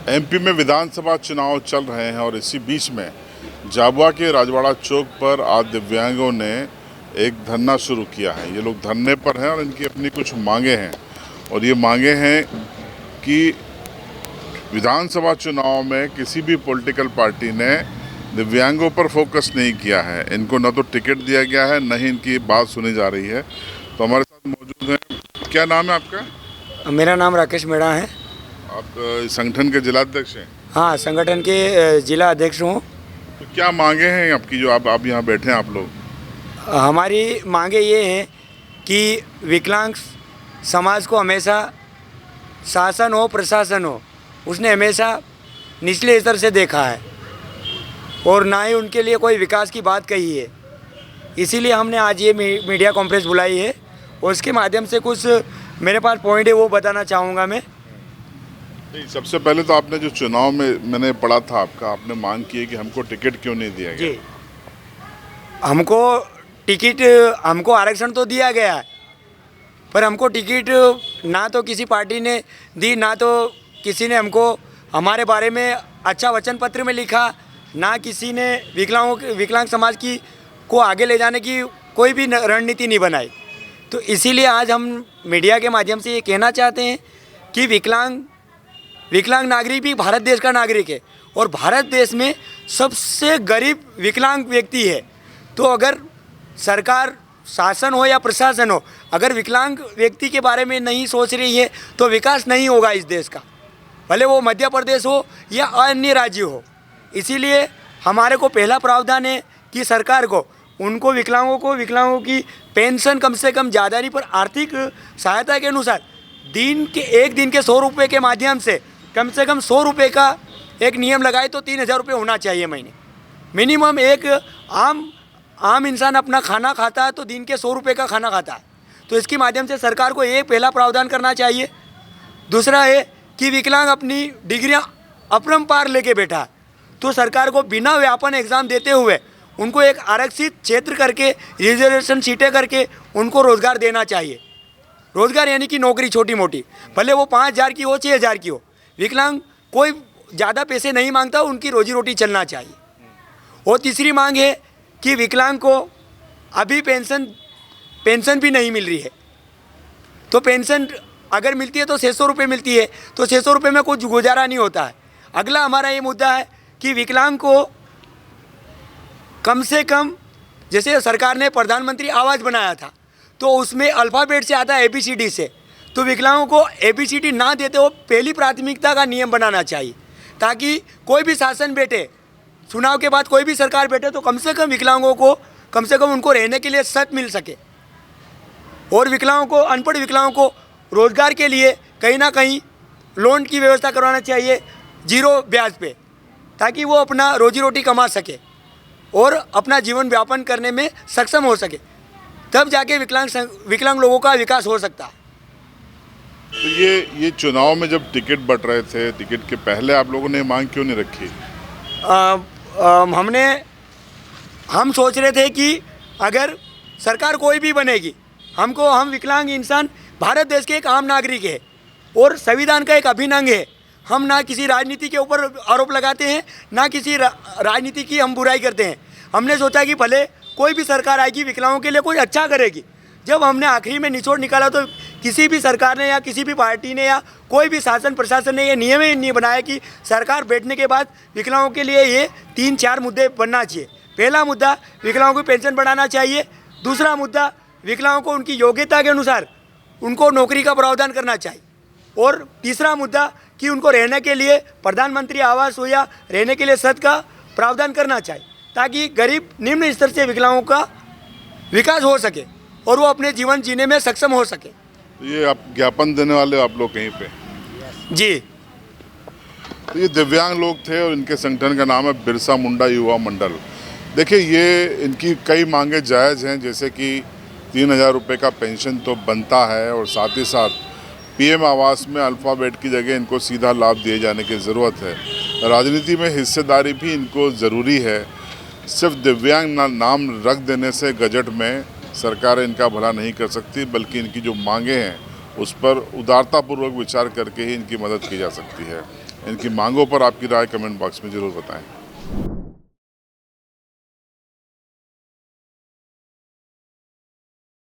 MP में विधानसभा चुनाव चल रहे हैं और इसी बीच में झाबुआ के राजवाड़ा चौक पर आज दिव्यांगों ने एक धरना शुरू किया है। ये लोग धरने पर हैं और इनकी अपनी कुछ मांगे हैं और ये मांगे हैं कि विधानसभा चुनाव में किसी भी पॉलिटिकल पार्टी ने दिव्यांगों पर फोकस नहीं किया है। इनको न तो टिकट दिया गया है, न ही इनकी बात सुनी जा रही है। तो हमारे साथ मौजूद हैं, क्या नाम है आपका? मेरा नाम राकेश मेड़ा है। आप संगठन के जिला अध्यक्ष हैं? हाँ, संगठन के जिला अध्यक्ष हूँ। तो क्या मांगे हैं आपकी जो आप यहाँ बैठे हैं आप लोग? हमारी मांगे ये हैं कि विकलांग समाज को हमेशा शासन हो प्रशासन हो, उसने हमेशा निचले स्तर से देखा है और ना ही उनके लिए कोई विकास की बात कही है। इसीलिए हमने आज ये मीडिया कॉन्फ्रेंस बुलाई है और इसके माध्यम से कुछ मेरे पास पॉइंट है वो बताना चाहूँगा मैं। सबसे पहले तो आपने जो चुनाव में मैंने पढ़ा था आपने मांग की है कि हमको टिकट क्यों नहीं दिया गया? जी, हमको आरक्षण तो दिया गया है, पर हमको टिकट ना तो किसी पार्टी ने दी, ना तो किसी ने हमको हमारे बारे में अच्छा वचन पत्र में लिखा, ना किसी ने विकलांग समाज की को आगे ले जाने की कोई भी रणनीति नहीं बनाई। तो इसीलिए आज हम मीडिया के माध्यम से ये कहना चाहते हैं कि विकलांग नागरिक भी भारत देश का नागरिक है और भारत देश में सबसे गरीब विकलांग व्यक्ति है। तो अगर सरकार शासन हो या प्रशासन हो, अगर विकलांग व्यक्ति के बारे में नहीं सोच रही है तो विकास नहीं होगा इस देश का, भले वो मध्य प्रदेश हो या अन्य राज्य हो। इसीलिए हमारे को पहला प्रावधान है कि सरकार को विकलांगों की पेंशन कम से कम ज़्यादा नहीं पर आर्थिक सहायता के अनुसार एक दिन के 100 रुपये के माध्यम से कम 100 रुपये का एक नियम लगाए तो 3000 रुपये होना चाहिए महीने मिनिमम। एक आम इंसान अपना खाना खाता है तो दिन के 100 रुपये का खाना खाता है। तो इसके माध्यम से सरकार को ये पहला प्रावधान करना चाहिए। दूसरा है कि विकलांग अपनी डिग्रियां अपरंपार लेके बैठा है, तो सरकार को बिना व्यापन एग्ज़ाम देते हुए उनको एक आरक्षित क्षेत्र करके रिजर्वेशन सीटें करके उनको रोज़गार देना चाहिए। रोज़गार यानी कि नौकरी छोटी मोटी, भले वो 5000 की हो 6000 की हो, विकलांग कोई ज़्यादा पैसे नहीं मांगता, उनकी रोजी रोटी चलना चाहिए। और तीसरी मांग है कि विकलांग को अभी पेंशन भी नहीं मिल रही है। तो पेंशन अगर मिलती है तो 600 रुपये मिलती है, तो 600 रुपये में कुछ गुजारा नहीं होता है। अगला हमारा ये मुद्दा है कि विकलांग को कम से कम, जैसे सरकार ने प्रधानमंत्री आवास बनाया था तो उसमें अल्फ़ाबेट से आता है ABCD से, तो विकलांगों को ABCD ना देते हो पहली प्राथमिकता का नियम बनाना चाहिए, ताकि कोई भी शासन बैठे, चुनाव के बाद कोई भी सरकार बैठे तो कम से कम विकलांगों को कम से कम उनको रहने के लिए छत मिल सके। और अनपढ़ विकलांगों को रोज़गार के लिए कहीं ना कहीं लोन की व्यवस्था करवाना चाहिए 0 ब्याज पे, ताकि वो अपना रोजी रोटी कमा सके और अपना जीवन व्यापन करने में सक्षम हो सके, तब जाके विकलांग लोगों का विकास हो सकता है। तो ये चुनाव में जब टिकट बंट रहे थे, टिकट के पहले आप लोगों ने मांग क्यों नहीं रखी? हम सोच रहे थे कि अगर सरकार कोई भी बनेगी, हम विकलांग इंसान भारत देश के एक आम नागरिक है और संविधान का एक अभिन्न अंग है। हम ना किसी राजनीति के ऊपर आरोप लगाते हैं, ना किसी राजनीति की हम बुराई करते हैं। हमने सोचा कि भले कोई भी सरकार आएगी विकलांगों के लिए कोई अच्छा करेगी। जब हमने आखिरी में निचोड़ निकाला तो किसी भी सरकार ने या किसी भी पार्टी ने या कोई भी शासन प्रशासन ने ये नियम ही नहीं बनाया कि सरकार बैठने के बाद विकलांगों के लिए ये 3-4 मुद्दे बनना चाहिए। पहला मुद्दा, विकलांगों की पेंशन बढ़ाना चाहिए। दूसरा मुद्दा, विकलांगों को उनकी योग्यता के अनुसार उनको नौकरी का प्रावधान करना चाहिए। और तीसरा मुद्दा कि उनको रहने के लिए प्रधानमंत्री आवास हो या रहने के लिए छत का प्रावधान करना चाहिए, ताकि गरीब निम्न स्तर से विकलांगों का विकास हो सके और वो अपने जीवन जीने में सक्षम हो सके। तो ये आप ज्ञापन देने वाले आप लोग कहीं पे? जी, तो ये दिव्यांग लोग थे और इनके संगठन का नाम है बिरसा मुंडा युवा मंडल। देखिए, ये इनकी कई मांगे जायज़ हैं, जैसे कि 3000 रुपये का पेंशन तो बनता है और साथ ही साथ PM आवास में अल्फ़ाबेट की जगह इनको सीधा लाभ दिए जाने की ज़रूरत है। राजनीति में हिस्सेदारी भी इनको ज़रूरी है। सिर्फ दिव्यांग नाम रख देने से गजट में सरकार इनका भला नहीं कर सकती, बल्कि इनकी जो मांगे हैं उस पर उदारतापूर्वक विचार करके ही इनकी मदद की जा सकती है। इनकी मांगों पर आपकी राय कमेंट बॉक्स में ज़रूर बताएं।